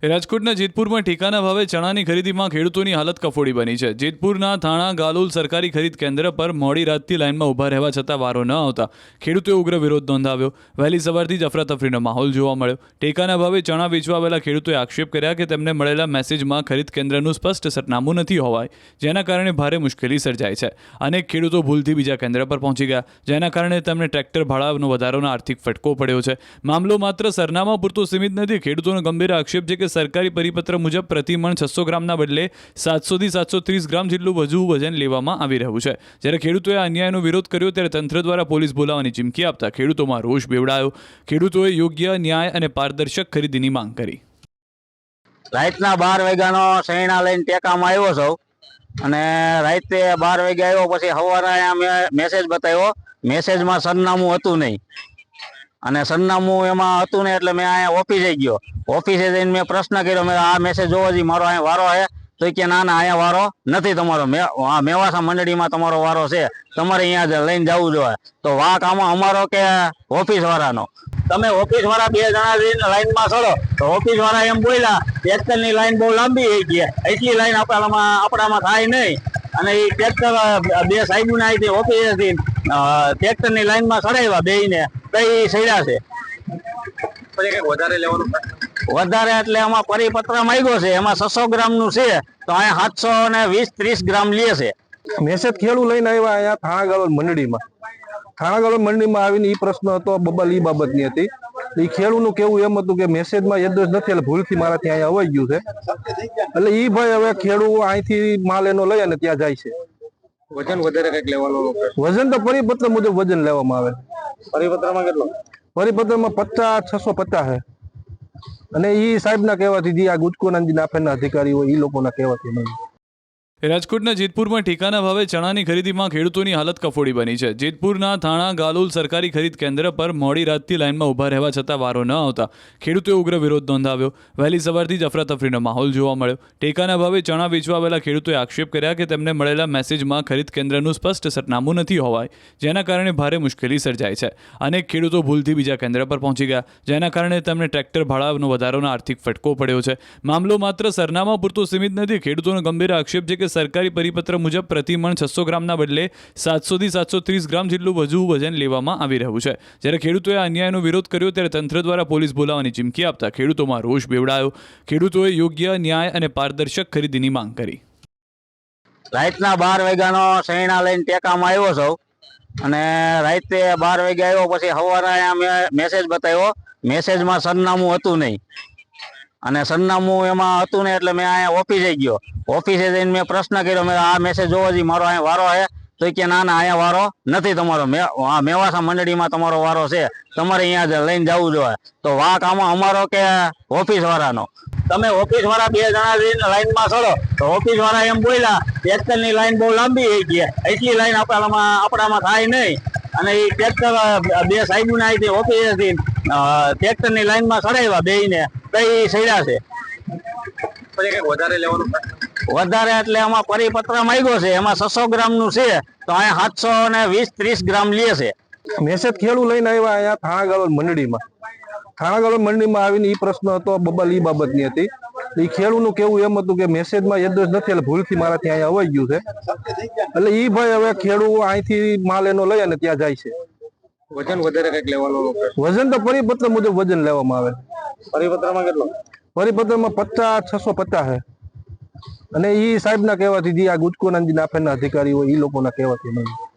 રાજકોટના જેતપુરમાં ટેકાના ભાવે ચણાની ખરીદીમાં ખેડૂતોની હાલત કફોડી બની છે। જેતપુરના થાણા ગાલોલ સરકારી ખરીદ કેન્દ્ર પર મોડી રાતથી લાઇનમાં ઊભા રહેવા છતાં વારો ન આવતા ખેડૂતોએ ઉગ્ર વિરોધ નોંધાવ્યો। વહેલી સવારથી જ અફરાતફરીનો માહોલ જોવા મળ્યો। ટેકાના ભાવે ચણા વેચવા આવેલા ખેડૂતોએ આક્ષેપ કર્યા કે તેમને મળેલા મેસેજમાં ખરીદ કેન્દ્રનું સ્પષ્ટ સરનામું નથી હોવાય, જેના કારણે ભારે મુશ્કેલી સર્જાય છે। અનેક ખેડૂતો ભૂલથી બીજા કેન્દ્ર પર પહોંચી ગયા, જેના કારણે તેમને ટ્રેક્ટર ભાડાનો વધારાનો આર્થિક ફટકો પડ્યો છે। મામલો માત્ર સરનામા પૂરતો સીમિત નથી। ખેડૂતોનો ગંભીર આક્ષેપ છે કે સરકારી પરિપત્ર મુજબ પ્રતિ મણ 600 ગ્રામના બદલે 700 થી 730 ગ્રામ જેટલું વધુ વજન લેવામાં આવી રહ્યું છે। જ્યારે ખેડૂતોએ આ અન્યાયનો વિરોધ કર્યો ત્યારે તંત્ર દ્વારા પોલીસ બોલાવવાની ચીમકી આપતા ખેડૂતોમાં રોષ બેવડાયો। ખેડૂતોએ યોગ્ય ન્યાય અને પારદર્શક ખરીદીની માંગ કરી। રાતના 12 વાગ્યાનો સૈણા લઈને ટેકામાં આવ્યો છું અને રાતે 12 વાગે આવ્યો પછી સવારે અહીંયા મેસેજ બતાવ્યો। મેસેજમાં સરનામું હતું નહીં અને સરનામું એમાં હતું ને એટલે મેં અહીંયા ઓફિસે ગયો। ઓફિસે જઈને મેં પ્રશ્ન કર્યો, મેં આ મેસેજ જોવો જી મારો અહીંયા વારો છે? તો કે ના ના અહીંયા વારો નથી તમારો, મેવાસા મંડળીમાં તમારો વારો છે, તમારે અહીંયા લઈને જવું જોઈએ। તો વાક આમાં અમારો કે ઓફિસ વાળાનો? તમે ઓફિસ વાળા બે જણા લાઈનમાં ચડો તો ઓફિસ વાળા એમ બોલ્યા ટ્રેક્ટરની લાઈન બહુ લાંબી થઈ ગઈ, એટલી લાઈન આપણામાં થાય નહીં। અને એ ટ્રેક્ટર બે સાહેબોને આવી ઓફિસેથી ટ્રેક્ટરની લાઈનમાં ચડાવ્યા બેયને, તો એ સડ્યા છે। વધારે લેવાનું વધારે એટલે આમાં પરિપત્ર માંગ્યો છે, એમાં 600 ગ્રામનું છે, તો અહીંયા 720-30 ગ્રામ લે છે। મેસેજ ખેડૂત લઈને આવ્યા અહીંયા થાણા ગાલોલ મંડળીમાં। થાણા ગાલોલ મંડળીમાં આવીને એ પ્રશ્ન હતો બબલ એ બાબતની હતી। એ ખેડૂતનું કેવું એમ હતું કે મેસેજમાં એડ્રેસ નથી એટલે ભૂલથી મારાથી અહીંયા અવાઈ ગયું છે, એટલે એ ભાઈ હવે ખેડૂત અહીંથી માલ એનો લઈ અને ત્યાં જાય છે। વજન વધારે કઈક લેવાનું? વજન તો પરિપત્ર મુજબ વજન લેવામાં આવે। પરિપત્રમાં કેટલો? પરિપત્રમાં 50-650 છે, અને એ સાહેબના કહેવાથી જે આ ગુજકોના જે નાફેડના અધિકારી હોય એ લોકોના કહેવાથી નહીં। રાજકોટના જેતપુરમાં ટેકાના ભાવે ચણાની ખરીદીમાં ખેડૂતોની હાલત કફોડી બની છે। જેતપુરના થાણા ગાલોલ સરકારી ખરીદ કેન્દ્ર પર મોડી રાતથી લાઇનમાં ઊભા રહેવા છતાં વારો ન આવતા ખેડૂતોએ ઉગ્ર વિરોધ નોંધાવ્યો। વહેલી સવારથી જ અફરાતફરીનો માહોલ જોવા મળ્યો। ટેકાના ભાવે ચણા વેચવા આવેલા ખેડૂતોએ આક્ષેપ કર્યા કે તેમને મળેલા મેસેજમાં ખરીદ કેન્દ્રનું સ્પષ્ટ સરનામું નથી હોવાય, જેના કારણે ભારે મુશ્કેલી સર્જાય છે। અનેક ખેડૂતો ભૂલથી બીજા કેન્દ્ર પર પહોંચી ગયા, જેના કારણે તેમને ટ્રેક્ટર ભાડાનો વધારાનો આર્થિક ફટકો પડ્યો છે। મામલો માત્ર સરનામા પૂરતો સીમિત નથી। ખેડૂતોનો ગંભીર આક્ષેપ છે કે સરકારી પરિપત્ર મુજબ પ્રતિ મણ 600 ગ્રામના બદલે 700 થી 730 ગ્રામ જેટલું વધુ વજન લેવામાં આવી રહ્યું છે। જ્યારે ખેડૂતોએ આ અન્યાયનો વિરોધ કર્યો ત્યારે તંત્ર દ્વારા પોલીસ બોલાવવાની ચીમકી આપતા ખેડૂતોમાં રોષ બેવડાયો। ખેડૂતોએ યોગ્ય ન્યાય અને પારદર્શક ખરીદીની માંગ કરી। રાતના 12 વાગ્યાનો સૈણા લઈને ટેકામાં આવ્યો છું અને રાતે 12 વાગે આવ્યો પછી સવારે અહીંયા મેસેજ બતાવ્યો। મેસેજમાં સરનામું હતું નહીં અને સરનામું એમાં હતું ને એટલે મેં અહીંયા ઓફિસે ગયો। ઓફિસે જઈને મેં પ્રશ્ન કર્યો, મેં આ મેસેજ જોવો જી મારો અહીંયા વારો છે? તો કે ના ના અહીંયા વારો નથી તમારો, મેવાસા મંડળીમાં તમારો વારો છે, તમારે અહીંયા લઈને જવું જોઈએ। તો વાક આમાં અમારો કે ઓફિસ વાળાનો? તમે ઓફિસ વાળા બે જણા લાઈનમાં ચડો તો ઓફિસ વાળા એમ બોલ્યા ટ્રેક્ટરની લાઈન બહુ લાંબી થઈ ગઈ, એટલી લાઈન આપણામાં થાય નહીં। અને એ ટ્રેક્ટર બે સાહેબોને આવી ઓફિસેથી ટ્રેક્ટરની લાઈનમાં ચડાવ્યા બેયને, તો એ સડ્યા છે। વધારે લેવાનું વધારે એટલે આમાં પરિપત્ર માંગ્યો છે, એમાં 600 ગ્રામનું છે, તો અહીંયા 720-30 ગ્રામ લે છે। મેસેજ ખેડૂત લઈને આવ્યા અહીંયા થાણા ગાલોલ મંડળીમાં। થાણા ગાલોલ મંડળીમાં આવીને એ પ્રશ્ન હતો બબલ એ બાબતની હતી। એ ખેડૂતનું કેવું એમ હતું કે મેસેજમાં એડ્રેસ નથી એટલે ભૂલથી મારાથી અહીંયા અવાઈ ગયું છે, એટલે એ ભાઈ હવે ખેડૂત અહીંથી માલ એનો લઈ અને ત્યાં જાય છે। વજન વધારે કઈક લેવાનું? વજન તો પરિપત્ર મુજબ વજન લેવામાં આવે। પરિપત્રમાં કેટલો? પરિપત્રમાં 50-650 છે, અને એ સાહેબના કહેવાથી જે આ ગુજકોના જે નાફેડના અધિકારી હોય એ લોકોના કહેવાથી નહીં।